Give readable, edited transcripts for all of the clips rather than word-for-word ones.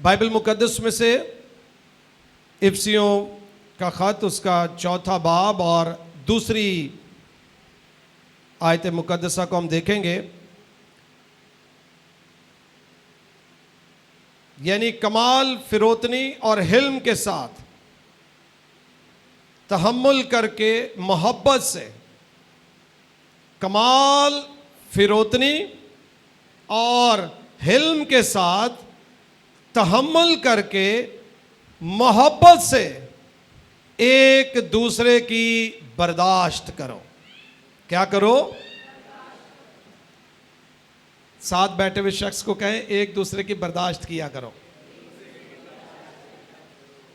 Bible मुकद्दस में से इफिसियों का ख़त, उसका 4 बाब और दूसरी आयत मुकद्दसा को हम देखेंगे। यानी कमाल, फिरोतनी और हिल्म के साथ तहम्मुल करके, मोहब्बत से, कमाल, फिरोतनी और हिल्म के साथ तहम्मुल करके, मोहब्बत से एक दूसरे की बर्दाश्त करो। क्या करो? साथ बैठे हुए शख्स को कहें, एक दूसरे की बर्दाश्त किया करो।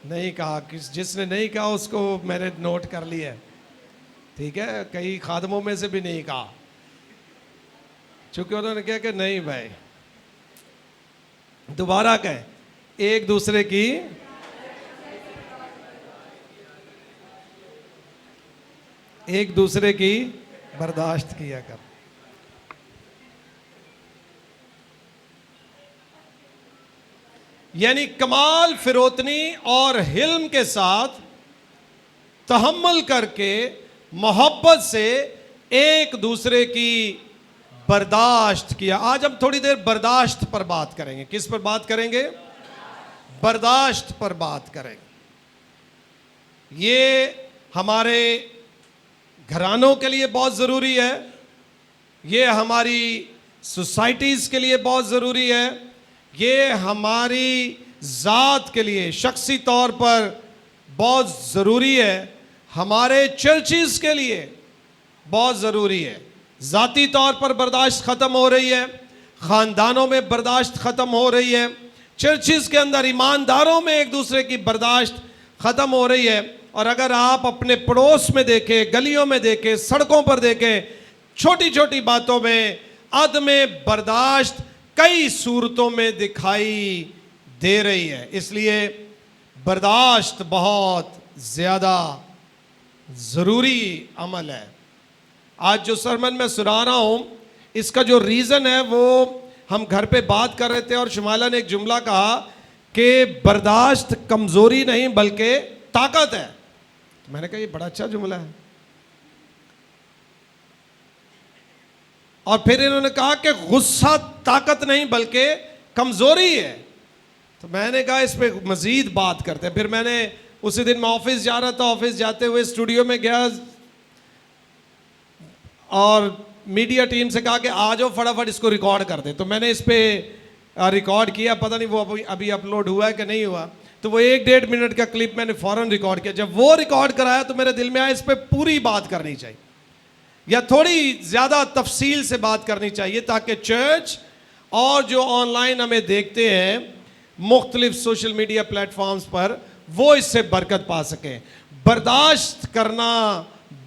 नहीं कहा, जिसने नहीं कहा उसको मैंने नोट कर लिया है, ठीक है। कई खादमों में से भी नहीं कहा, चूंकि उन्होंने कहा कि नहीं भाई, दोबारा कहें, एक दूसरे की बर्दाश्त किया कर। यानी कमाल, फिरोतनी और हिल्म के साथ तहम्मुल करके, मोहब्बत से एक दूसरे की बर्दाश्त किया। आज हम थोड़ी देर बर्दाश्त पर बात करेंगे। किस पर बात करेंगे? बर्दाश्त पर बात करेंगे। ये हमारे घरानों के लिए बहुत ज़रूरी है, ये हमारी सोसाइटीज़ के लिए बहुत ज़रूरी है, ये हमारी ज़ात के लिए शख्सी तौर पर बहुत ज़रूरी है, हमारे चर्चिज़ के लिए बहुत ज़रूरी है। ज़ाती तौर पर बर्दाश्त ख़त्म हो रही है, ख़ानदानों में बर्दाश्त ख़त्म हो रही है, चर्चिज़ के अंदर ईमानदारों में एक दूसरे की बर्दाश्त ख़त्म हो रही है। और अगर आप अपने पड़ोस में देखें, गलियों में देखें, सड़कों पर देखें, छोटी छोटी बातों में अदम बर्दाश्त कई सूरतों में दिखाई दे रही है। इसलिए बर्दाश्त बहुत ज़्यादा ज़रूरी अमल है। आज जो सरमन मैं सुना रहा हूँ, इसका जो रीज़न है वो हम घर पे बात कर रहे थे और शुमाला ने एक जुमला कहा कि बर्दाश्त कमज़ोरी नहीं बल्कि ताकत है। तो मैंने कहा ये बड़ा अच्छा जुमला है। और फिर इन्होंने कहा कि गुस्सा ताकत नहीं बल्कि कमज़ोरी है। तो मैंने कहा इस पे मज़ीद बात करते हैं। फिर मैंने उसी दिन मैं ऑफिस जा रहा था, ऑफिस जाते हुए स्टूडियो में गया और मीडिया टीम से कहा कि आ जाओ फटाफट इसको रिकॉर्ड कर दे। तो मैंने इस पे रिकॉर्ड किया, पता नहीं वो अभी अपलोड हुआ है कि नहीं हुआ। तो वो 1-1.5 मिनट का क्लिप मैंने फ़ौरन रिकॉर्ड किया। जब वो रिकॉर्ड कराया तो मेरे दिल में आया इस पे पूरी बात करनी चाहिए, या थोड़ी ज़्यादा तफसील से बात करनी चाहिए, ताकि चर्च और जो ऑनलाइन हमें देखते हैं मुख्तलिफ सोशल मीडिया प्लेटफॉर्म्स पर, वो इससे बरकत पा सकें। बर्दाश्त करना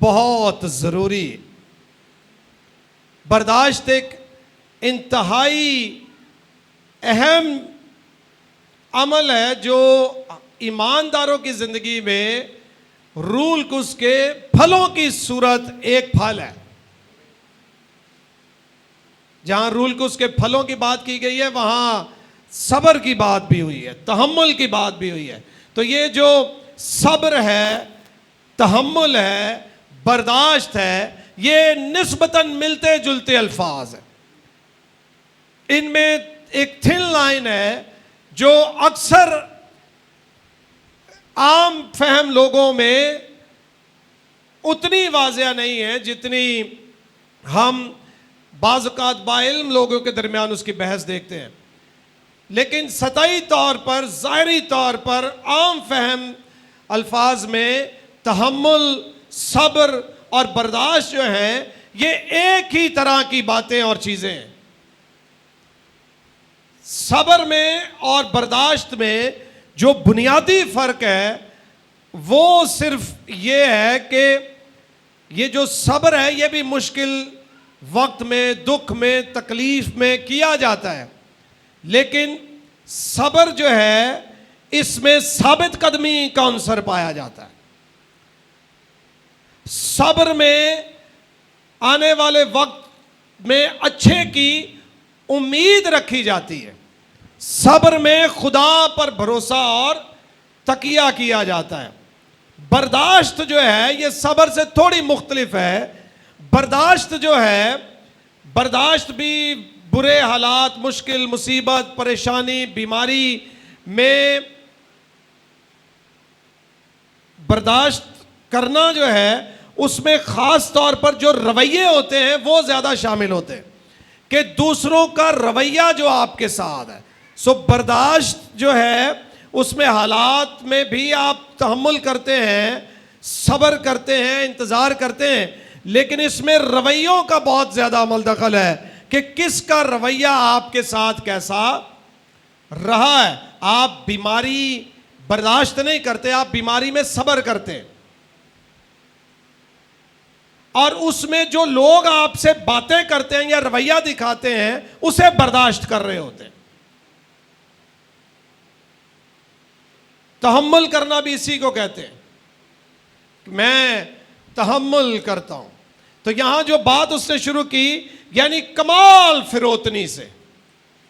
बहुत ज़रूरी। बर्दाश्त एक इंतहाई अहम अमल है जो ईमानदारों की ज़िंदगी में रूल कुस के फलों की सूरत एक फल है। जहां रूल कुस के फलों की बात की गई है, वहां सब्र की बात भी हुई है, तहम्मुल की बात भी हुई है। तो ये जो सब्र है, तहम्मुल है, बर्दाश्त है, ये निस्बतन मिलते जुलते अल्फाज है। इनमें एक थिन लाइन है जो अक्सर आम फहम लोगों में उतनी वाज़िया नहीं है जितनी हम बाज़-औक़ात बाइल्म लोगों के दरमियान उसकी बहस देखते हैं। लेकिन सतही तौर पर, ज़ाहिरी तौर पर आम फहम अल्फाज में तहम्मुल, सब्र और बर्दाश्त जो हैं, ये एक ही तरह की बातें और चीज़ें हैं। सब्र में और बर्दाश्त में जो बुनियादी फ़र्क है वो सिर्फ ये है कि ये जो सब्र है ये भी मुश्किल वक्त में, दुख में, तकलीफ़ में किया जाता है, लेकिन सब्र जो है इसमें साबित कदमी का अंसर पाया जाता है। सब्र में आने वाले वक्त में अच्छे की उम्मीद रखी जाती है। सब्र में खुदा पर भरोसा और तकिया किया जाता है। बर्दाश्त जो है ये सब्र से थोड़ी मुख्तलिफ है। बर्दाश्त जो है, बर्दाश्त भी बुरे हालात, मुश्किल, मुसीबत, परेशानी, बीमारी में बर्दाश्त करना जो है उसमें खास तौर पर जो रवैये होते हैं वो ज्यादा शामिल होते हैं कि दूसरों का रवैया जो आपके साथ है। सो बर्दाश्त जो है उसमें हालात में भी आप तहम्मुल करते हैं, सब्र करते हैं, इंतजार करते हैं, लेकिन इसमें रवैयों का बहुत ज्यादा अमल दखल है कि किसका रवैया आपके साथ कैसा रहा है। आप बीमारी बर्दाश्त नहीं करते, आप बीमारी में सब्र करते हैं, और उसमें जो लोग आपसे बातें करते हैं या रवैया दिखाते हैं उसे बर्दाश्त कर रहे होते हैं। तहम्मुल करना भी इसी को कहते हैं, मैं तहम्मुल करता हूं। तो यहां जो बात उसने शुरू की यानी कमाल फिरौतनी से।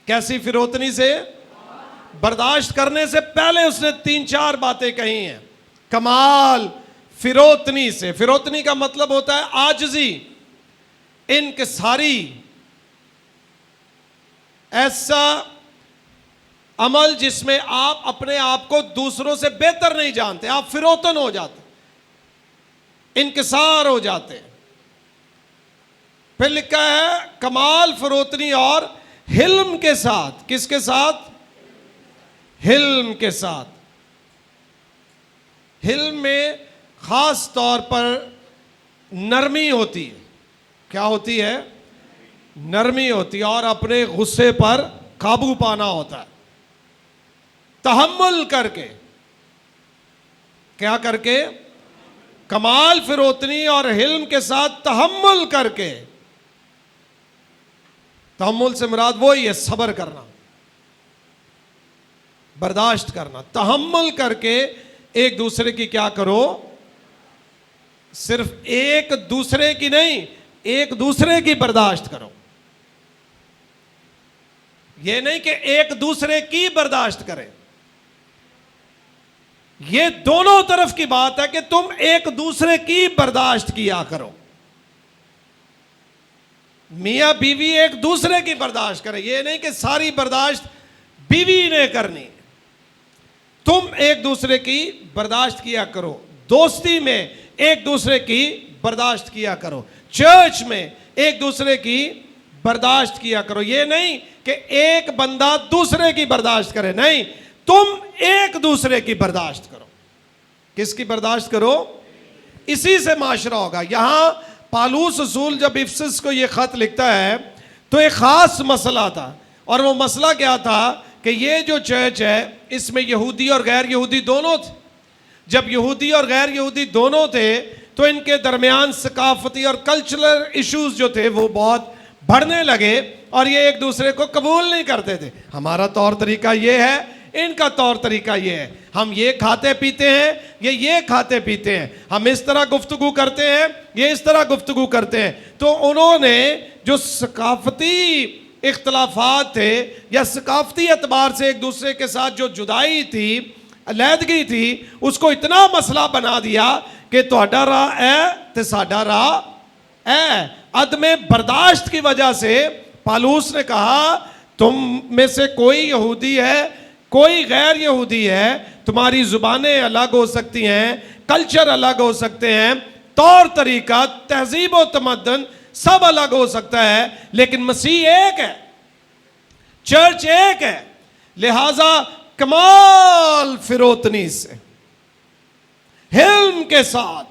कैसी फिरौतनी से? बर्दाश्त करने से पहले उसने 3-4 बातें कही हैं। कमाल फिरौतनी से। फिरौतनी का मतलब होता है आजिज़ी, इनकिसारी, ऐसा अमल जिसमें आप अपने आप को दूसरों से बेहतर नहीं जानते, आप फिरौतन हो जाते, इनकिसार हो जाते। फिर लिखा है कमाल फिरौतनी और हिल्म के साथ। किसके साथ? हिल्म के साथ। हिल्म में खास तौर पर नरमी होती है। क्या होती है? नरमी होती है, और अपने गुस्से पर काबू पाना होता है। तहम्मुल करके, क्या करके? कमाल फिरौतनी और हिल्म के साथ तहम्मुल करके। तहम्मुल से मुराद वही है, सब्र करना, बर्दाश्त करना। तहम्मुल करके एक दूसरे की क्या करो? सिर्फ एक दूसरे की नहीं, एक दूसरे की बर्दाश्त करो। यह नहीं कि एक दूसरे की बर्दाश्त करें, यह दोनों तरफ की बात है कि तुम एक दूसरे की बर्दाश्त किया करो। मियां बीवी एक दूसरे की बर्दाश्त करें, यह नहीं कि सारी बर्दाश्त बीवी ने करनी। तुम एक दूसरे की बर्दाश्त किया करो। दोस्ती में एक दूसरे की बर्दाश्त किया करो। चर्च में एक दूसरे की बर्दाश्त किया करो। यह नहीं कि एक बंदा दूसरे की बर्दाश्त करे, नहीं, तुम एक दूसरे की बर्दाश्त करो। किसकी बर्दाश्त करो? इसी से माशरा होगा। यहां पालूस रसूल जब इफिसस को यह खत लिखता है तो एक खास मसला था, और वो मसला क्या था कि ये जो चर्च है इसमें यहूदी और गैर यहूदी दोनों थे। जब यहूदी और गैर यहूदी दोनों थे तो इनके दरमियान सकाफती और कल्चरल इश्यूज जो थे वो बहुत बढ़ने लगे, और ये एक दूसरे को कबूल नहीं करते थे। हमारा तौर तरीका ये है, इनका तौर तरीका ये है, हम ये खाते पीते हैं, ये खाते पीते हैं, हम इस तरह गुफ्तगू करते हैं, ये इस तरह गुफ्तगू करते हैं। तो उन्होंने जो सकाफती इख्तलाफात थे या सकाफती एतबार से एक दूसरे के साथ जो जुदाई थी, अलहदगी थी, उसको इतना मसला बना दिया कि तुहाडा राह है ते साडा राह है। अदमे बर्दाश्त की वजह से पालूस ने कहा तुम में से कोई यहूदी है, कोई गैर यहूदी है, तुम्हारी जुबानें अलग हो सकती हैं, कल्चर अलग हो सकते हैं, तौर तरीका, तहजीब और तमद्दन सब अलग हो सकता है, लेकिन मसीह एक है, चर्च एक है। लिहाजा कमाल फिरौतनी से, हिल्म के साथ,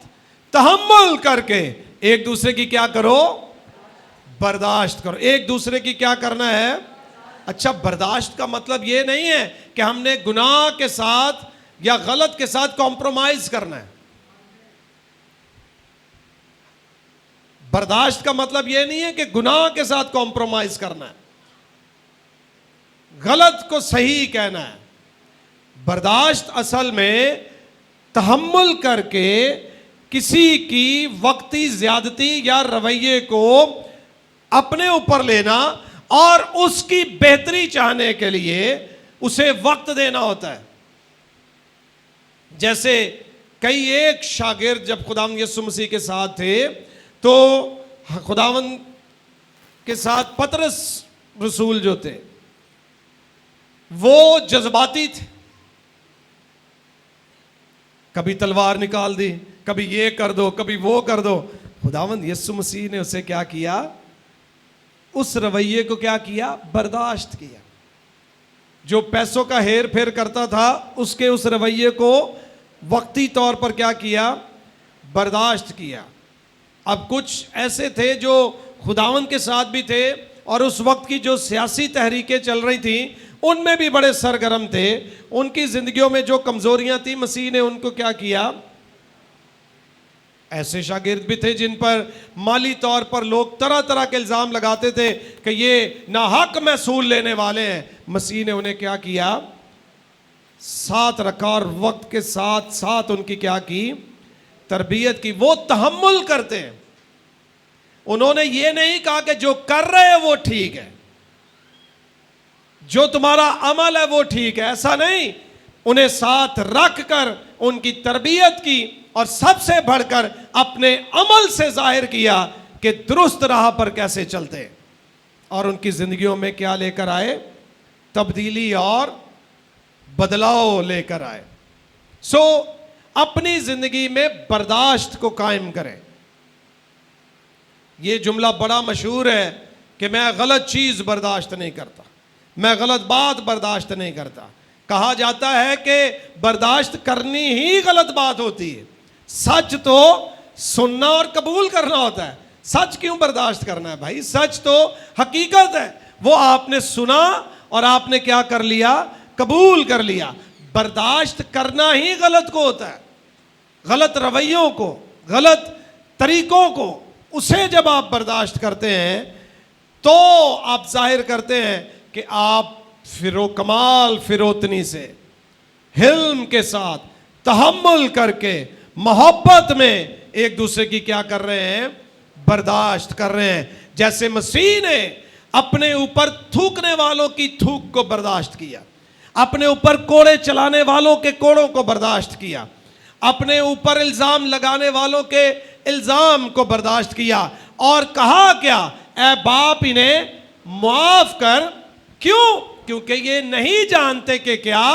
तहम्मुल करके एक दूसरे की क्या करो? बर्दाश्त करो। एक दूसरे की क्या करना है? अच्छा, बर्दाश्त का मतलब ये नहीं है कि हमने गुनाह के साथ या गलत के साथ कॉम्प्रोमाइज करना है। बर्दाश्त का मतलब यह नहीं है कि गुनाह के साथ कॉम्प्रोमाइज करना है, गलत को सही कहना है। बर्दाश्त असल में तहम्मुल करके किसी की वक्ती ज्यादती या रवैये को अपने ऊपर लेना और उसकी बेहतरी चाहने के लिए उसे वक्त देना होता है। जैसे कई एक शागिर्द जब खुदावंद यीशु मसीह के साथ थे, तो खुदावंद के साथ पतरस रसूल जो थे वो जज्बाती थे, कभी तलवार निकाल दी, कभी ये कर दो, कभी वो कर दो। खुदावंद यीशु मसीह ने उसे क्या किया, उस रवैये को क्या किया, बर्दाश्त किया। जो पैसों का हेर फेर करता था उसके उस रवैये को वक्ती तौर पर क्या किया, बर्दाश्त किया। अब कुछ ऐसे थे जो खुदावंद के साथ भी थे और उस वक्त की जो सियासी तहरीकें चल रही थी उनमें भी बड़े सरगर्म थे। उनकी जिंदगियों में जो कमजोरियां थी मसीह ने उनको क्या किया। ऐसे शागिर्द भी थे जिन पर माली तौर पर लोग तरह तरह के इल्जाम लगाते थे कि ये नाहक महसूल लेने वाले हैं। मसीह ने उन्हें क्या किया, साथ रखा और वक्त के साथ साथ उनकी क्या की, तरबियत की। वो तहम्मुल करते हैं। उन्होंने ये नहीं कहा कि जो कर रहे हैं वो ठीक है, जो तुम्हारा अमल है वो ठीक है, ऐसा नहीं। उन्हें साथ रख कर उनकी तरबियत की और सबसे बढ़कर अपने अमल से जाहिर किया कि दुरुस्त राह पर कैसे चलते हैं। और उनकी जिंदगियों में क्या लेकर आए, तब्दीली और बदलाव लेकर आए। सो अपनी जिंदगी में बर्दाश्त को कायम करें। यह जुमला बड़ा मशहूर है कि मैं गलत चीज बर्दाश्त नहीं करता, मैं गलत बात बर्दाश्त नहीं करता। कहा जाता है कि बर्दाश्त करनी ही गलत बात होती है, सच तो सुनना और कबूल करना होता है। सच क्यों बर्दाश्त करना है भाई, सच तो हकीकत है। वो आपने सुना और आपने क्या कर लिया, कबूल कर लिया। बर्दाश्त करना ही गलत को होता है, गलत रवैयों को, गलत तरीकों को। उसे जब आप बर्दाश्त करते हैं तो आप जाहिर करते हैं कि आप फिरो कमाल फिरोतनी से, हिल्म के साथ, तहम्मुल करके, मोहब्बत में एक दूसरे की क्या कर रहे हैं, बर्दाश्त कर रहे हैं। जैसे मसीह ने अपने ऊपर थूकने वालों की थूक को बर्दाश्त किया, अपने ऊपर कोड़े चलाने वालों के कोड़ों को बर्दाश्त किया, अपने ऊपर इल्जाम लगाने वालों के इल्जाम को बर्दाश्त किया और कहा क्या, ऐ बाप इन्हें माफ कर। क्यों? क्योंकि ये नहीं जानते कि क्या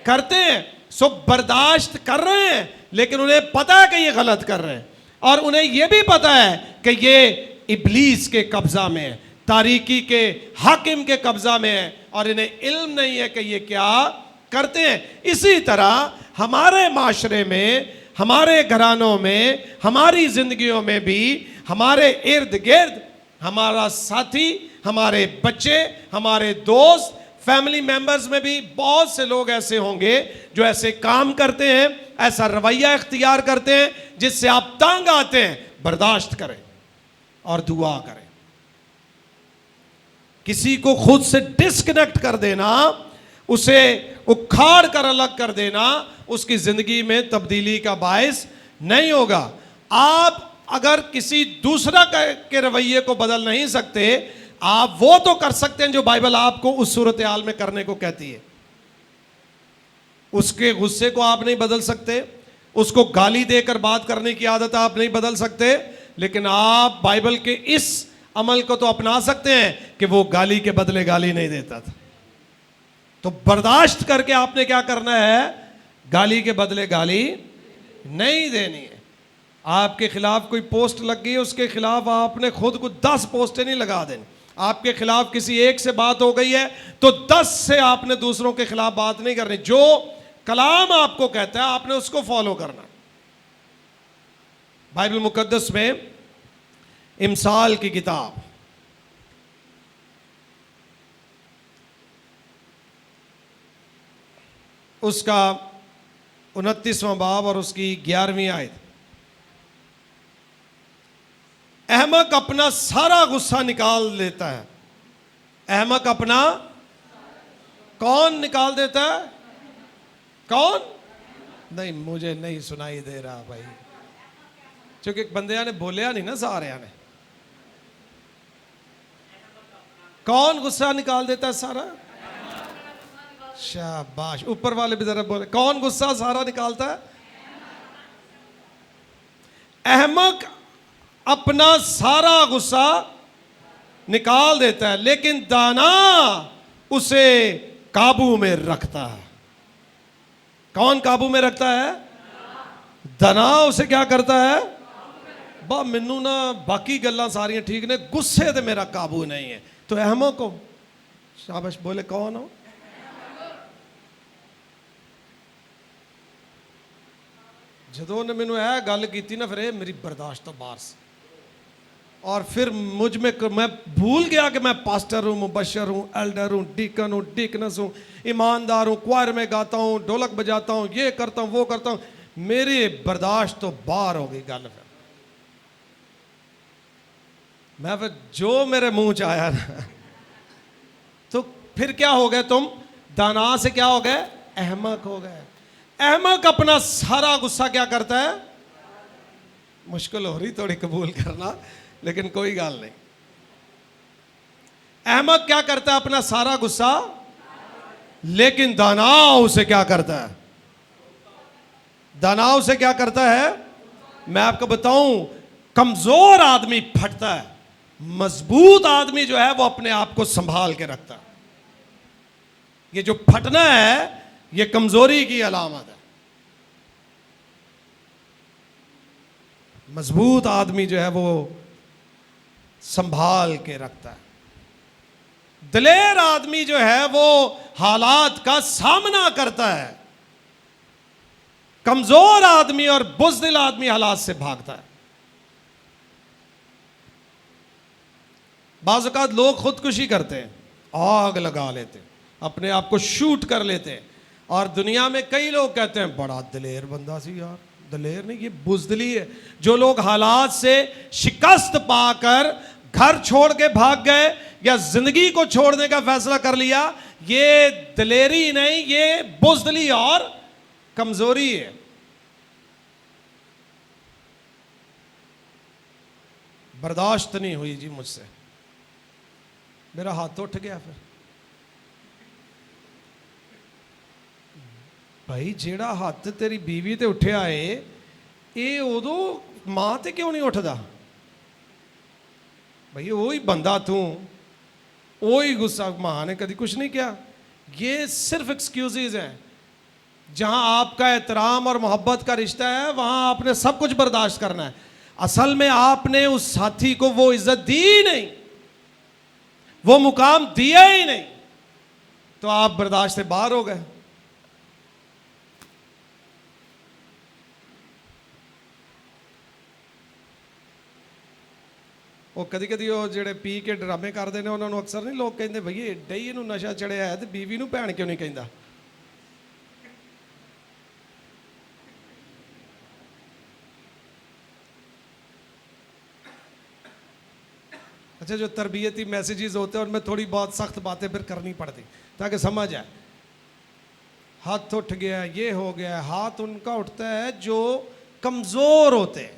करते हैं। सो बर्दाश्त कर रहे हैं, लेकिन उन्हें पता है कि ये गलत कर रहे हैं और उन्हें यह भी पता है कि ये इब्लीस के कब्जा में है, तारीकी के हाकिम के कब्जा में है और इन्हें इल्म नहीं है कि ये क्या करते हैं। इसी तरह हमारे माशरे में, हमारे घरानों में, हमारी जिंदगियों में भी, हमारे इर्द गिर्द हमारा साथी, हमारे बच्चे, हमारे दोस्त, फैमिली मेंबर्स में भी बहुत से लोग ऐसे होंगे जो ऐसे काम करते हैं, ऐसा रवैया इख्तियार करते हैं जिससे आप तंग आते हैं। बर्दाश्त करें और दुआ करें। किसी को खुद से डिस्कनेक्ट कर देना, उसे उखाड़ कर अलग कर देना, उसकी जिंदगी में तब्दीली का बायस नहीं होगा। आप अगर किसी दूसरा के रवैये को बदल नहीं सकते, आप वो तो कर सकते हैं जो बाइबल आपको उस सूरत हाल में करने को कहती है। उसके गुस्से को आप नहीं बदल सकते, उसको गाली देकर बात करने की आदत आप नहीं बदल सकते, लेकिन आप बाइबल के इस अमल को तो अपना सकते हैं कि वो गाली के बदले गाली नहीं देता था। तो बर्दाश्त करके आपने क्या करना है, गाली के बदले गाली नहीं देनी है। आपके खिलाफ कोई पोस्ट लग गई, उसके खिलाफ आपने खुद को 10 पोस्टें नहीं लगा देनी। आपके खिलाफ किसी एक से बात हो गई है तो 10 से आपने दूसरों के खिलाफ बात नहीं करनी। जो कलाम आपको कहता है आपने उसको फॉलो करना। बाइबल मुकद्दस में इमसाल की किताब उसका 29वां बाब और उसकी 11वीं आयत। अहमक अपना सारा गुस्सा निकाल देता है। अहमक अपना कौन निकाल देता है? कौन? नहीं, मुझे नहीं सुनाई दे रहा भाई, क्योंकि बंदे ने बोलिया नहीं ना, सारे ने। कौन गुस्सा निकाल देता है सारा? शाबाश, ऊपर वाले भी जरा बोले, कौन गुस्सा सारा निकालता है? अहमक अपना सारा गुस्सा निकाल देता है, लेकिन दाना उसे काबू में रखता है। कौन काबू में रखता है? दाना उसे क्या करता है? बा मैनू ना बाकी गल्लां सारियां ठीक ने, गुस्से ते मेरा काबू नहीं है। तो अहमक हो। शाबाश, बोले कौन हो? ਜਦੋਂ ने मैनू यह गल की ना, फिर मेरी बर्दाश्त तो बाहर से, और फिर मुझ में मैं भूल गया कि मैं पास्टर हूँ, मुबशर हूँ, एल्डर हूँ, डीकन हूँ, डीकनस हूँ, ईमानदार हूँ, क्वायर में गाता हूँ, ढोलक बजाता हूँ, ये करता हूँ, वो करता हूँ। मेरी बर्दाश्त तो बाहर हो गई गल। फिर मैं फिर जो मेरे मुंह च आया ना, तो फिर क्या हो गए तुम? दाना से क्या हो गए? अहमक हो गए। अहमक अपना सारा गुस्सा क्या करता है? मुश्किल हो रही थोड़ी कबूल करना, लेकिन कोई गल नहीं। अहमक क्या करता है? अपना सारा गुस्सा, लेकिन दाना उसे क्या करता है? दाना उसे क्या करता है? मैं आपको बताऊं, कमजोर आदमी फटता है, मजबूत आदमी जो है वो अपने आप को संभाल के रखता है। ये जो फटना है, ये कमजोरी की अलामत है। मजबूत आदमी जो है वो संभाल के रखता है। दलेर आदमी जो है वो हालात का सामना करता है। कमजोर आदमी और बुज़दिल आदमी हालात से भागता है। बाज़ औक़ात लोग खुदकुशी करते हैं, आग लगा लेते हैं, अपने आप को शूट कर लेते हैं, और दुनिया में कई लोग कहते हैं बड़ा दलेर बंदा सी। यार दलेर नहीं, ये बुज़दिली है। जो लोग हालात से शिकस्त पाकर घर छोड़ के भाग गए या जिंदगी को छोड़ने का फैसला कर लिया, ये दलेरी नहीं, ये बुज़दिली और कमजोरी है। बर्दाश्त नहीं हुई जी मुझसे, मेरा हाथ उठ गया। फिर भाई जेड़ा हाथ तेरी बीवी ते उठिया है, ये उदों मां ते क्यों नहीं उठदा? भाई वही बंदा तू, वही गुस्सा, मां ने कभी कुछ नहीं किया। ये सिर्फ एक्सक्यूजेज हैं। जहां आपका एहतराम और मोहब्बत का रिश्ता है, वहां आपने सब कुछ बर्दाश्त करना है। असल में आपने उस साथी को वो इज्जत दी ही नहीं, वो मुकाम दिया ही नहीं, तो आप बर्दाश्त से बाहर हो गए। वो कदी कदी वो जेड़े पी के ड्रामे करते हैं, उन्होंने अक्सर नहीं लोग कहते भई एडा ही इनू नशा चढ़िया है, तो बीवी नू भैन क्यों नहीं कहता? अच्छा, जो तरबियती मैसेजेस होते हैं उनमें थोड़ी बहुत सख्त बातें फिर करनी पड़ती ताकि समझ आए। हाथ उठ गया, ये हो गया। हाथ उनका उठता है जो कमजोर होते हैं।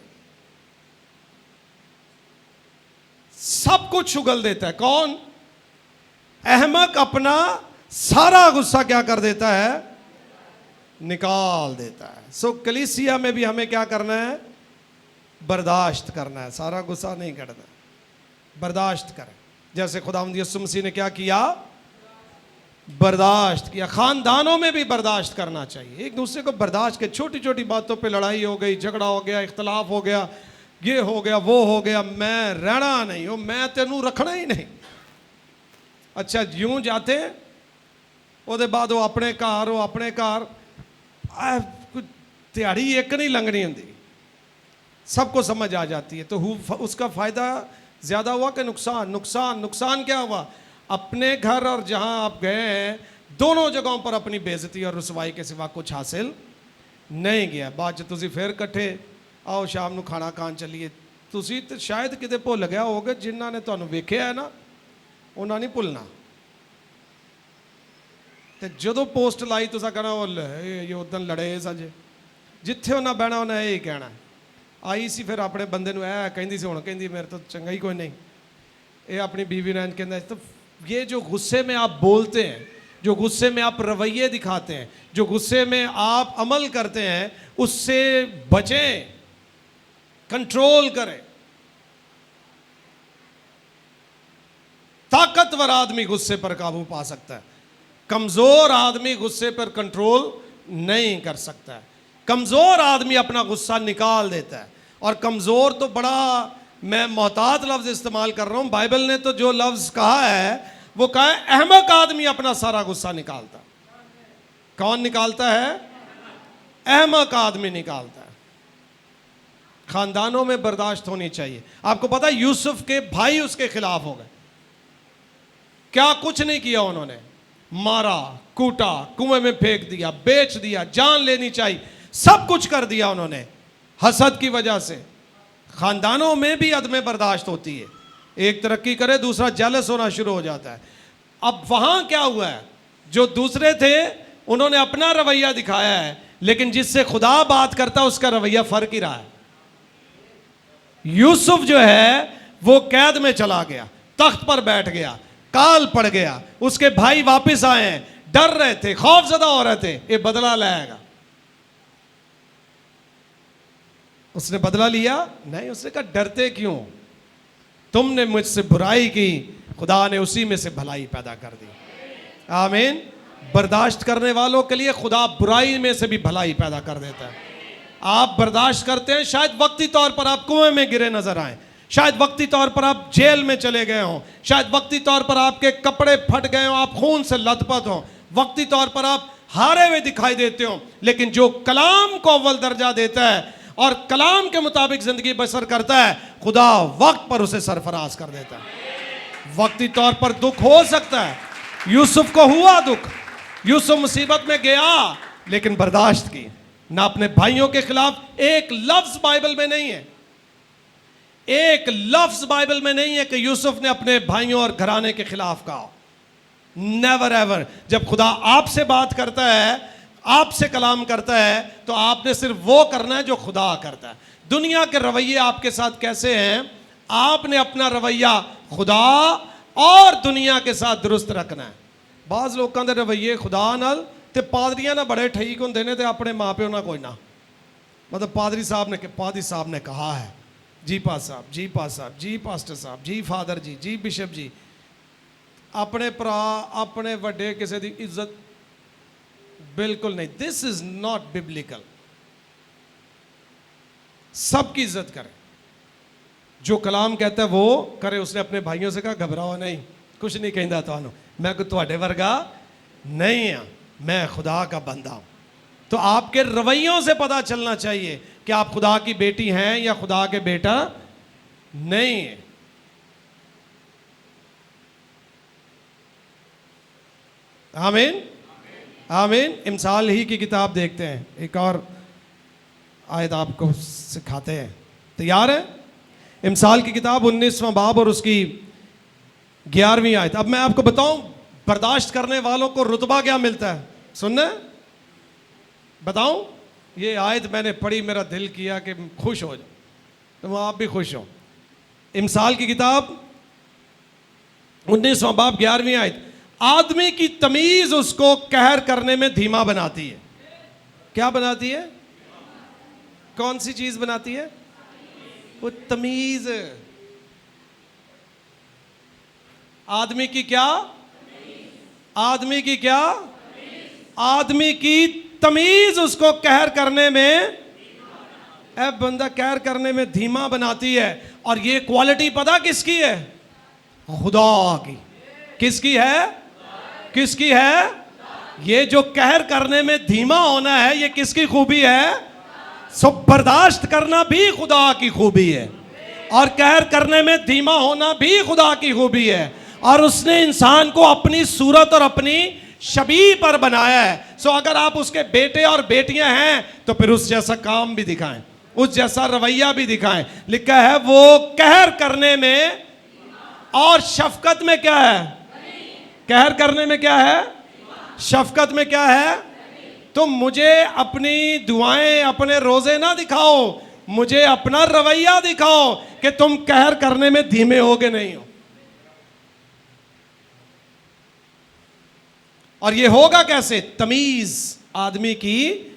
सब कुछ उगल देता है। कौन? अहमक अपना सारा गुस्सा क्या कर देता है? निकाल देता है। सो कलीसिया में भी हमें क्या करना है? बर्दाश्त करना है, सारा गुस्सा नहीं करना, बर्दाश्त करें। जैसे खुदावंद यीशु मसीह ने क्या किया? बर्दाश्त किया। खानदानों में भी बर्दाश्त करना चाहिए। एक दूसरे को बर्दाश्त के, छोटी छोटी बातों पे लड़ाई हो गई, झगड़ा हो गया, इख्तलाफ हो गया, ये हो गया, वो हो गया, मैं रहना नहीं हो, मैं तेनू रखना ही नहीं। अच्छा, यूं जाते हैं, ਉਹਦੇ बाद वो अपने घर, वो अपने घर, दिहाड़ी एक नहीं लंघनी होंगी, सबको समझ आ जाती है। तो उसका फ़ायदा ज़्यादा हुआ कि नुकसान? नुकसान क्या हुआ? अपने घर और जहां आप गए हैं, दोनों जगहों पर अपनी बेइज्जती और रुसवाई के सिवा कुछ हासिल नहीं गया। बाद च तुसी फिर कट्ठे आओ, शाम को खाना खान चलीए। तुसी तो शायद किते भुल गया होगे, जिन्होंने ने तुहानू वेख्या है ना, उन्होंने नहीं भुलना। तो जो पोस्ट लाई तुसा कहना वो ये उदन लड़े सजे, जिथे उन्हें बहना उन्हें यही कहना। आई सी फिर अपने बंदे नूं कहंदी सी, हुण कहंदी मेरे तो चंगा ही कोई नहीं। ये अपनी बीवी ने कहना। तो ये जो गुस्से में आप बोलते हैं, जो गुस्से में आप रवैये दिखाते हैं, जो गुस्से में आप अमल करते हैं, उससे बचें, कंट्रोल करें। ताकतवर आदमी गुस्से पर काबू पा सकता है, कमजोर आदमी गुस्से पर कंट्रोल नहीं कर सकता है। कमजोर आदमी अपना गुस्सा निकाल देता है, और कमजोर तो बड़ा, मैं मोहतात लफ्ज इस्तेमाल कर रहा हूं, बाइबल ने तो जो लफ्ज कहा है वो कहा है अहमक आदमी अपना सारा गुस्सा निकालता है। कौन निकालता है? अहमक आदमी निकालता है। खानदानों में बर्दाश्त होनी चाहिए। आपको पता है यूसुफ के भाई उसके खिलाफ हो गए, क्या कुछ नहीं किया उन्होंने, मारा, कूटा, कुएं में फेंक दिया, बेच दिया, जान लेनी चाहिए, सब कुछ कर दिया उन्होंने हसद की वजह से। खानदानों में भी अदम बर्दाश्त होती है, एक तरक्की करे दूसरा जेलस होना शुरू हो जाता है। अब वहां क्या हुआ है, जो दूसरे थे उन्होंने अपना रवैया दिखाया है, लेकिन जिससे खुदा बात करता उसका रवैया फर्क ही रहा है। यूसुफ जो है वो कैद में चला गया, तख्त पर बैठ गया, काल पड़ गया, उसके भाई वापस आए हैं, डर रहे थे, खौफजदा हो रहे थे, ये बदला लाएगा। उसने बदला लिया नहीं, उसने कहा डरते क्यों, तुमने मुझसे बुराई की, खुदा ने उसी में से भलाई पैदा कर दी। आमीन। बर्दाश्त करने वालों के लिए खुदा बुराई में से भी भलाई पैदा कर देता है। आप बर्दाश्त करते हैं, शायद वक्ती तौर पर आप कुएं में गिरे नजर आए, शायद वक्ती तौर पर आप जेल में चले गए हों, शायद वक्ती तौर पर आपके कपड़े फट गए हों, आप खून से लथपथ हों, वक्ती तौर पर आप हारे हुए दिखाई देते हो, लेकिन जो कलाम को अव्वल दर्जा देता है और कलाम के मुताबिक जिंदगी बसर करता है, खुदा वक्त पर उसे सरफराज कर देता है। वक्ती तौर पर दुख हो सकता है, यूसुफ को हुआ दुख, यूसुफ मुसीबत में गया लेकिन बर्दाश्त की ना। अपने भाइयों के खिलाफ एक लफ्ज बाइबल में नहीं है, एक लफ्ज बाइबल में नहीं है कि यूसुफ ने अपने भाइयों और घराने के खिलाफ कहा। Never ever. जब खुदा आपसे बात करता है, आपसे कलाम करता है, तो आपने सिर्फ वो करना है जो खुदा करता है। दुनिया के रवैये आपके साथ कैसे हैं, आपने अपना रवैया खुदा और दुनिया के साथ दुरुस्त रखना है। बाज़ लोगों के रवैये खुदा नाल ते पादरियां ना बड़े ठीक होंदे ने ते अपने माँ प्यो ना कोई ना, मतलब पादरी साहब ने कहा है, जी पास साहब, जी पास साहब, जी पास्टर साहब, जी फादर जी, जी बिशप जी, अपने भरा अपने वड्डे किसी की इज्जत बिल्कुल नहीं। This is not biblical. सबकी इज्जत करे, जो कलाम कहता है वो करे। उसने अपने भाइयों से कहा घबराओ नहीं, कुछ नहीं कहता थानू, मैं कोई तुहाडे वर्गा नहीं हाँ, मैं खुदा का बंदा हूं। तो आपके रवैयों से पता चलना चाहिए कि आप खुदा की बेटी हैं या खुदा के बेटा नहीं है। आमीन, आमीन। इमसाल ही की किताब देखते हैं, एक और आयत आपको सिखाते हैं। तैयार है? इमसाल की किताब 19वां बाब और उसकी 11वीं आयत। अब मैं आपको बताऊं बर्दाश्त करने वालों को रुतबा क्या मिलता है, सुनना है? बताऊं, ये आयत मैंने पढ़ी, मेरा दिल किया कि खुश हो जाओ, तो आप भी खुश हो। इमसाल की किताब 19वां बाब 11वीं आयत। आदमी की तमीज उसको कहर करने में धीमा बनाती है। क्या बनाती है? कौन सी चीज बनाती है? वो तमीज। आदमी की क्या? आदमी की क्या? आदमी की तमीज उसको कहर करने में, ऐ बंदा, कहर करने में धीमा बनाती है। और ये क्वालिटी पता किसकी है? खुदा की। किसकी है? किसकी है? ये जो कहर करने में धीमा होना है, ये किसकी खूबी है? सब बर्दाश्त करना भी खुदा की खूबी है, और कहर करने में धीमा होना भी खुदा की खूबी है। और उसने इंसान को अपनी सूरत और अपनी शबीह पर बनाया है। सो अगर आप उसके बेटे और बेटियां हैं तो फिर उस जैसा काम भी दिखाएं, उस जैसा रवैया भी दिखाएं। लिखा है वो कहर करने में और शफकत में क्या है? कहर करने में क्या है? शफकत में क्या है? तुम मुझे अपनी दुआएं, अपने रोजे ना दिखाओ, मुझे अपना रवैया दिखाओ कि तुम कहर करने में धीमे हो कि नहीं हो। और ये होगा कैसे? तमीज आदमी की,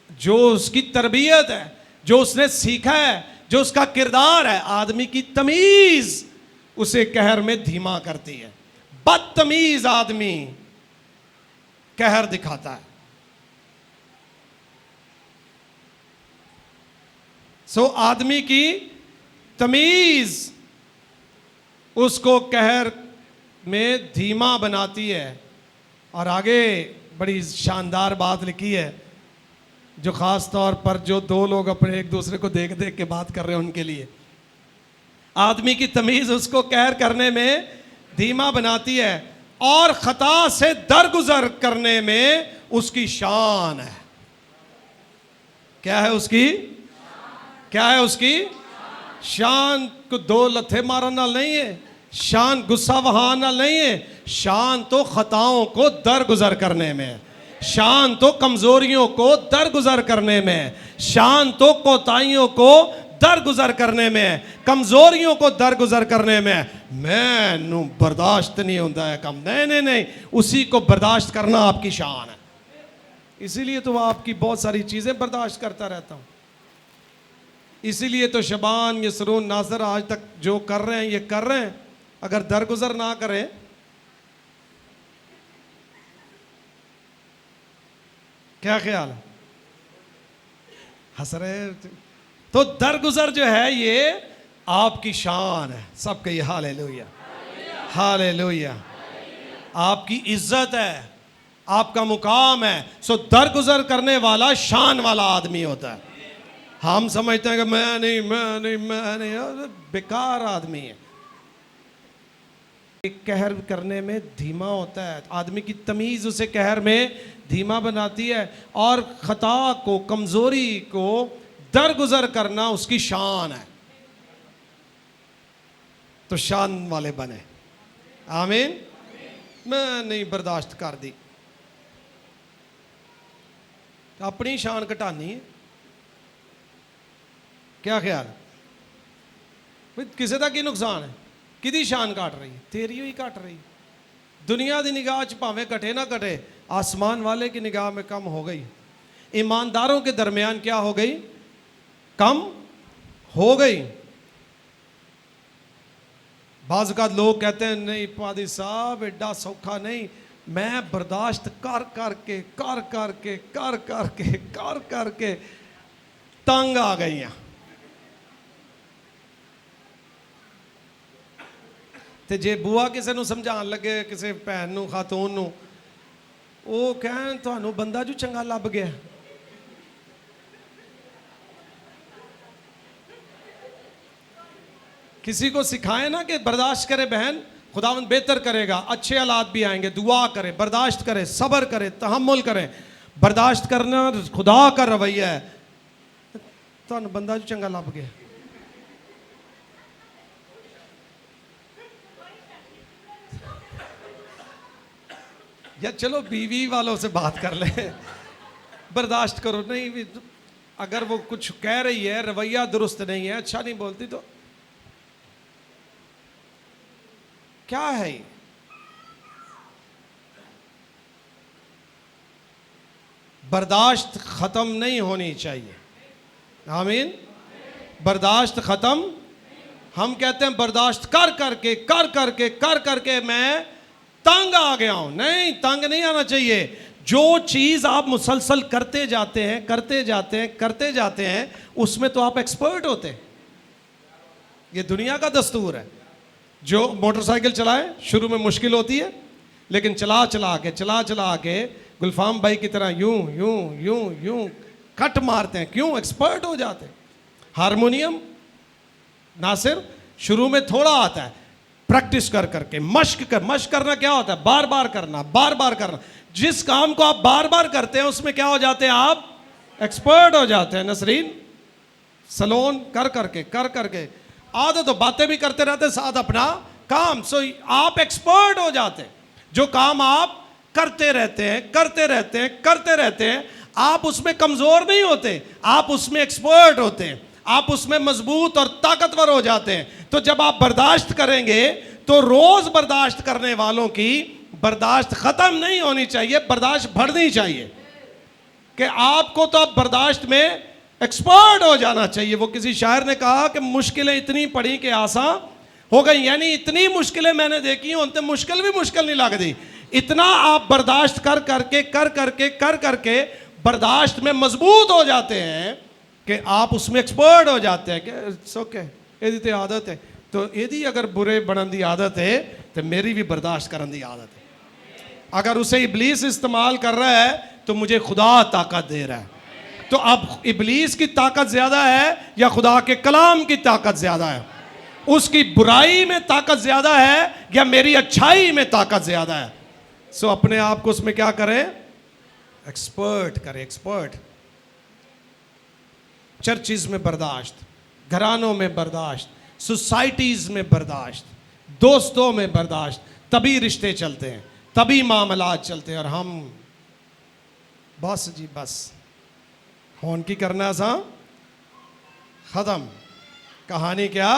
जो उसकी तरबियत है, जो उसने सीखा है, जो उसका किरदार है, आदमी की तमीज उसे कहर में धीमा करती है। बदतमीज आदमी कहर दिखाता है। सो आदमी की तमीज उसको कहर में धीमा बनाती है। और आगे बड़ी शानदार बात लिखी है, जो खास तौर पर जो दो लोग अपने एक दूसरे को देख देख के बात कर रहे हैं उनके लिए। आदमी की तमीज उसको कहर करने में धीमा बनाती है और खता से दरगुजर करने में उसकी शान है। क्या है उसकी? क्या है उसकी शान? को दो लथे मारन नाल नहीं है, शान गुस्सा वहां नाल नहीं है, शान तो खताओं को दरगुजर करने में, शान तो कमजोरियों को दरगुजर करने में, शान तो कोताहियों को दरगुजर करने में, कमजोरियों को दरगुजर करने में। मैनू बर्दाश्त नहीं होता है कम, नहीं नहीं नहीं, उसी को बर्दाश्त करना आपकी शान है। इसीलिए तो आपकी बहुत सारी चीजें बर्दाश्त करता रहता हूं। इसीलिए तो शबान, यसरून, नासर आज तक जो कर रहे हैं ये कर रहे हैं। अगर दरगुजर ना करें क्या ख्याल है? हंस रहे। तो दरगुजर जो है ये आपकी शान है। सब कहिए हालेलुया, हालेलुया। आपकी इज्जत है, आपका मुकाम है। सो दरगुजर करने वाला शान वाला आदमी होता है। हम समझते हैं कि मैं नहीं, मैं नहीं, मैं नहीं, बेकार आदमी है। कहर करने में धीमा होता है। आदमी की तमीज उसे कहर में धीमा बनाती है और खता को, कमजोरी को दरगुजर करना उसकी शान है। तो शान वाले बने। आमीन। मैं नहीं बर्दाश्त कर दी, अपनी शान घटानी है। क्या ख्याल? किसी का की नुकसान है? किदी शान काट रही है? तेरी ही काट रही। दुनिया की निगाह च भावें घटे ना घटे, आसमान वाले की निगाह में कम हो गई। ईमानदारों के दरमियान क्या हो गई? कम हो गई। बाज़ लोग कहते हैं नहीं पादी साहब एडा सौखा नहीं, मैं बर्दाश्त कर करके कर करके कर करके कर करके तंग आ गई हैं। ते जे बुआ किसी को समझान लगे, किसी भैन नू, खातून नू, वो कहन तुहानू बंदा जो चंगा लभ गया। किसी को सिखाए ना कि बर्दाश्त करे बहन, खुदावंद बेहतर करेगा, अच्छे हालात भी आएंगे। दुआ करे, बर्दाश्त करे, सब्र करे, तहम्मुल करे। बर्दाश्त करना खुदा का रवैया है। तुहानू बंदा जो चंगा लभ गया। या चलो बीवी वालों से बात कर ले, बर्दाश्त करो। नहीं, अगर वो कुछ कह रही है, रवैया दुरुस्त नहीं है, अच्छा नहीं बोलती, तो क्या है? बर्दाश्त खत्म नहीं होनी चाहिए। आमीन। बर्दाश्त खत्म, हम कहते हैं बर्दाश्त कर करके कर करके कर करके मैं तंग आ गया हूं। नहीं, तंग नहीं आना चाहिए। जो चीज आप मुसलसल करते जाते हैं करते जाते हैं करते जाते हैं, उसमें तो आप एक्सपर्ट होते हैं। ये दुनिया का दस्तूर है। जो मोटरसाइकिल चलाए, शुरू में मुश्किल होती है, लेकिन चला चला के गुलफाम भाई की तरह यूं यूं यूं यूं कट मारते हैं। क्यों? एक्सपर्ट हो जाते हैं। हारमोनियम नासिर शुरू में थोड़ा आता है, प्रैक्टिस कर करके मश्क करना क्या होता है? बार बार करना, बार बार करना। जिस काम को आप बार बार करते हैं उसमें क्या हो जाते हैं? आप एक्सपर्ट हो जाते हैं। नसरीन, सलोन कर करके आदत तो बातें भी करते रहते साथ अपना काम। सो आप एक्सपर्ट हो जाते हैं। जो काम आप करते रहते हैं, आप उसमें कमजोर नहीं होते, आप उसमें एक्सपर्ट होते हैं, आप उसमें मजबूत और ताकतवर हो जाते हैं। तो जब आप बर्दाश्त करेंगे तो रोज बर्दाश्त करने वालों की बर्दाश्त खत्म नहीं होनी चाहिए, बर्दाश्त बढ़नी चाहिए कि आपको तो अब बर्दाश्त में एक्सपर्ट हो जाना चाहिए। वो किसी शायर ने कहा कि मुश्किलें इतनी पड़ी कि आसान हो गई, यानी इतनी मुश्किलें मैंने देखी उनसे मुश्किल भी मुश्किल नहीं लगती। इतना आप बर्दाश्त कर करके बर्दाश्त में मजबूत हो जाते हैं कि आप उसमें एक्सपर्ट हो जाते हैं कि इट्स ओके, यदि तो आदत है, तो यदि अगर बुरे बनने की आदत है तो मेरी भी बर्दाश्त करने की आदत है। अगर उसे इब्लीस इस्तेमाल कर रहा है तो मुझे खुदा ताकत दे रहा है। तो अब इब्लीस की ताकत ज्यादा है या खुदा के कलाम की ताकत ज्यादा है? उसकी बुराई में ताकत ज्यादा है या मेरी अच्छाई में ताकत ज्यादा है? सो अपने आप को उसमें क्या करें? एक्सपर्ट करें, एक्सपर्ट। चर्चिज में बर्दाश्त, घरानों में बर्दाश्त, सोसाइटीज में बर्दाश्त, दोस्तों में बर्दाश्त, तभी रिश्ते चलते हैं, तभी मामलात चलते हैं। और हम बस जी बस होन की करना सा खत्म, कहानी क्या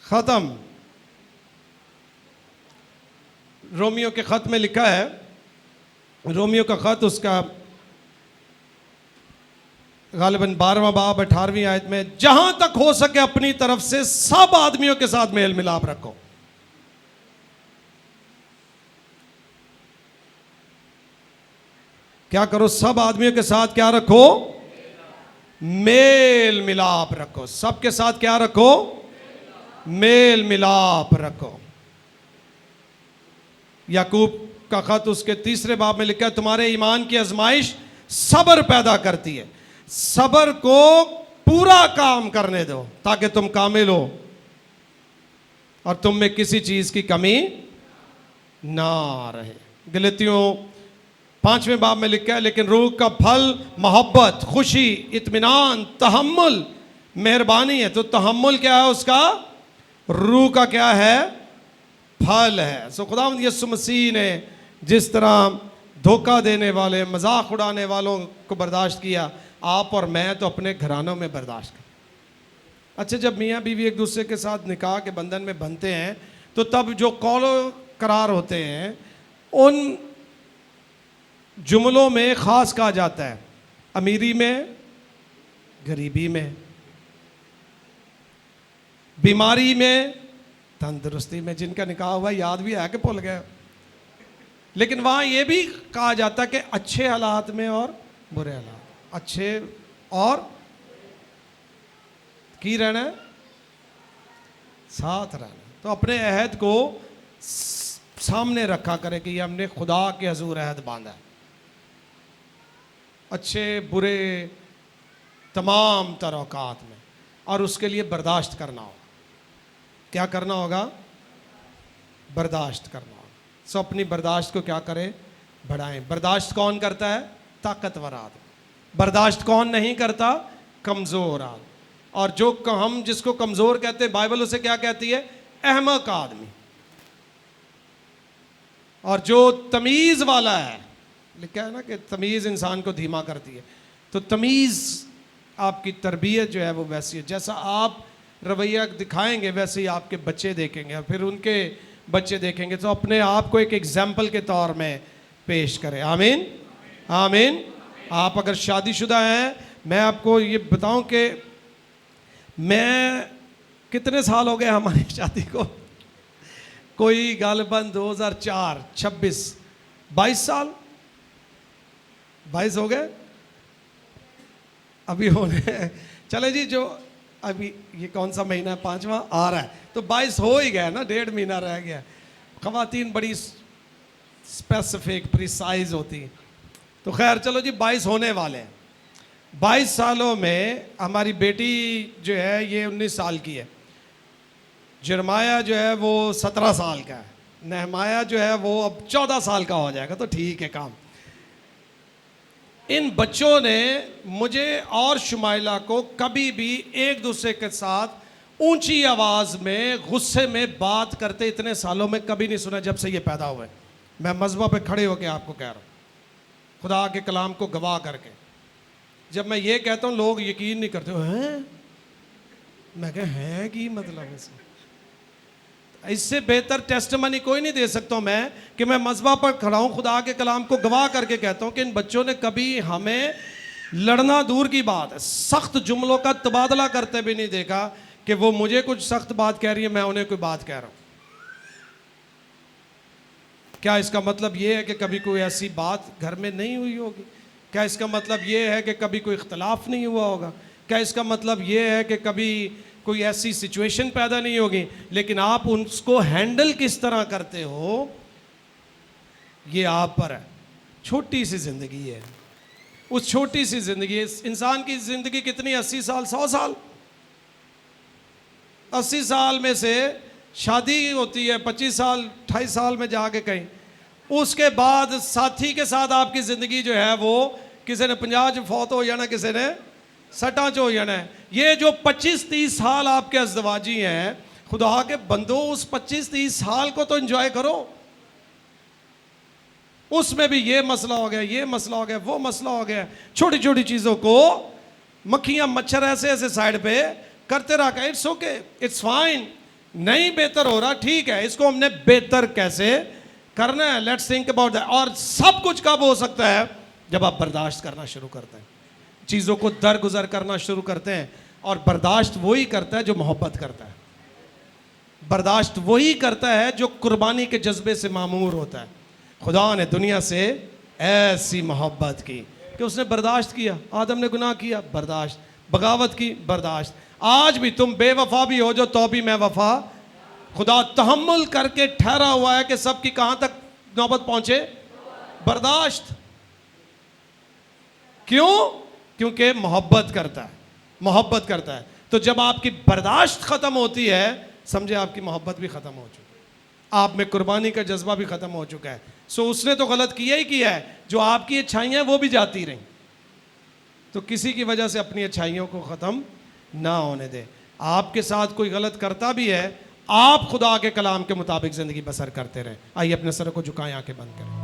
खत्म। रोमियो के खत में लिखा है, रोमियो का खत उसका गालिबन 12वां बाब 18वीं आयत में, जहां तक हो सके अपनी तरफ से सब आदमियों के साथ मेल मिलाप रखो। क्या करो? सब आदमियों के साथ क्या रखो? मेल मिलाप रखो। सबके साथ क्या रखो? मेल मिलाप रखो। याकूब का खत उसके 3 बाब में लिखा है, तुम्हारे ईमान की आजमाइश सब्र पैदा करती है, सब्र को पूरा काम करने दो ताकि तुम कामिल हो और तुम में किसी चीज की कमी ना रहे। गलतियों 5वें बाब में लिखा है, लेकिन रूह का फल मोहब्बत, खुशी, इत्मीनान, तहम्मुल, मेहरबानी है। तो तहम्मुल क्या है? उसका रूह का क्या है? फल है। सो खुदावंद यीशु मसीह ने जिस तरह धोखा देने वाले, मजाक उड़ाने वालों को बर्दाश्त किया, आप और मैं तो अपने घरानों में बर्दाश्त करें। अच्छा, जब मियाँ बीवी एक दूसरे के साथ निकाह के बंधन में बनते हैं तो तब जो कौलो करार होते हैं उन जुमलों में ख़ास कहा जाता है अमीरी में, गरीबी में, बीमारी में, तंदुरुस्ती में। जिनका निकाह हुआ याद भी है कि भूल गए, लेकिन वहाँ ये भी कहा जाता है कि अच्छे हालात में और बुरे हालात, अच्छे और की रहना है, साथ रहना। तो अपने अहद को सामने रखा करें कि ये हमने खुदा के हजूर अहद बांधा है। अच्छे बुरे तमाम तरौकात में, और उसके लिए बर्दाश्त करना होगा। क्या करना होगा? बर्दाश्त करना होगा। सो अपनी बर्दाश्त को क्या करें? बढ़ाएं। बर्दाश्त कौन करता है? ताकतवर आदमी। बर्दाश्त कौन नहीं करता? कमज़ोर आदमी। और जो हम जिसको कमज़ोर कहते हैं, बाइबल उसे क्या कहती है? अहमक आदमी। और जो तमीज़ वाला है, लिखा है ना कि तमीज़ इंसान को धीमा करती है। तो तमीज़ आपकी तरबियत जो है वो वैसी है, जैसा आप रवैया दिखाएंगे वैसे ही आपके बच्चे देखेंगे और फिर उनके बच्चे देखेंगे। तो अपने आप को एक एग्जाम्पल के तौर में पेश करें। आमीन, आमीन। आप अगर शादीशुदा हैं, मैं आपको ये बताऊं कि मैं कितने साल हो गए हमारी शादी को? कोई गालिबन 2004, 26, 22 साल, 22 हो गए अभी होने। चले जी, जो अभी ये कौन सा महीना है? 5वां आ रहा है, तो 22 हो ही गया ना, 1.5 महीना रह गया। ख़वातीन बड़ी स्पेसिफिक प्रिसाइज होती हैं। तो खैर चलो जी, 22 होने वाले हैं। 22 सालों में हमारी बेटी जो है ये 19 साल की है, जरमाया जो है वो 17 साल का है, नहमाया जो है वो अब 14 साल का हो जाएगा। तो ठीक है काम। इन बच्चों ने मुझे और शुमाइला को कभी भी एक दूसरे के साथ ऊंची आवाज़ में गुस्से में बात करते इतने सालों में कभी नहीं सुना जब से ये पैदा हुए। मैं मज़बा पे खड़े होकर आपको कह रहा हूँ, खुदा के कलाम को गवाह करके। जब मैं ये कहता हूँ लोग यकीन नहीं करते, हैं? मैं कह हैं कि मतलब इसमें इससे बेहतर टेस्टमनी कोई नहीं दे सकता मैं कि मैं मज़बा पर खड़ा हूँ, खुदा के कलाम को गवाह करके कहता हूँ कि इन बच्चों ने कभी हमें लड़ना दूर की बात है, सख्त जुमलों का तबादला करते भी नहीं देखा कि वो मुझे कुछ सख्त बात कह रही है, मैं उन्हें कोई बात कह रहा हूँ। क्या इसका मतलब ये है कि कभी कोई ऐसी बात घर में नहीं हुई होगी? क्या इसका मतलब ये है कि कभी कोई इख्तलाफ नहीं हुआ होगा? क्या इसका मतलब ये है कि कभी कोई ऐसी सिचुएशन पैदा नहीं होगी? लेकिन आप उसको हैंडल किस तरह करते हो ये आप पर है। छोटी सी ज़िंदगी है, उस छोटी सी ज़िंदगी, इंसान की ज़िंदगी कितनी, 80 साल, 100 साल। 80 साल में से शादी होती है 25 साल 28 साल में जाके कहीं, उसके बाद साथी के साथ आपकी ज़िंदगी जो है वो किसी ने 50 च फौत हो जाना, किसी ने 60 च हो जाना है। ये जो 25-30 साल आपके अज़दवाजी हैं, खुदा के बंदो उस 25-30 साल को तो एंजॉय करो। उसमें भी ये मसला हो गया, ये मसला हो गया, वो मसला हो गया, छोटी छोटी चीज़ों को मक्खियाँ मच्छर ऐसे ऐसे साइड पे करते रखा। इट्स ओके, इट्स फाइन, नहीं बेहतर हो रहा, ठीक है, इसको हमने बेहतर कैसे करना है, लेट्स थिंक अबाउट दैट। और सब कुछ कब हो सकता है? जब आप बर्दाश्त करना शुरू करते हैं, चीज़ों को दरगुजर करना शुरू करते हैं। और बर्दाश्त वही करता है जो मोहब्बत करता है, बर्दाश्त वही करता है जो कुर्बानी के जज्बे से मामूर होता है। खुदा ने दुनिया से ऐसी मोहब्बत की कि उसने बर्दाश्त किया। आदम ने गुनाह किया, बर्दाश्त, बगावत की, बर्दाश्त। आज भी तुम बेवफा भी हो जो तो भी मैं वफा, खुदा तहम्मुल करके ठहरा हुआ है कि सबकी कहां तक नौबत पहुंचे, बर्दाश्त। क्यों? क्योंकि मोहब्बत करता है, मोहब्बत करता है। तो जब आपकी बर्दाश्त खत्म होती है, समझे आपकी मोहब्बत भी खत्म हो चुकी है, आप में कुर्बानी का जज्बा भी खत्म हो चुका है। सो उसने तो गलत किया ही किया है, जो आपकी अच्छाइयाँ वो भी जाती रहीं। तो किसी की वजह से अपनी अच्छाइयों को ख़त्म ना होने दे। आपके साथ कोई गलत करता भी है, आप खुदा के कलाम के मुताबिक ज़िंदगी बसर करते रहें। आइए अपने सर को झुकाएं, आंखें बंद करें।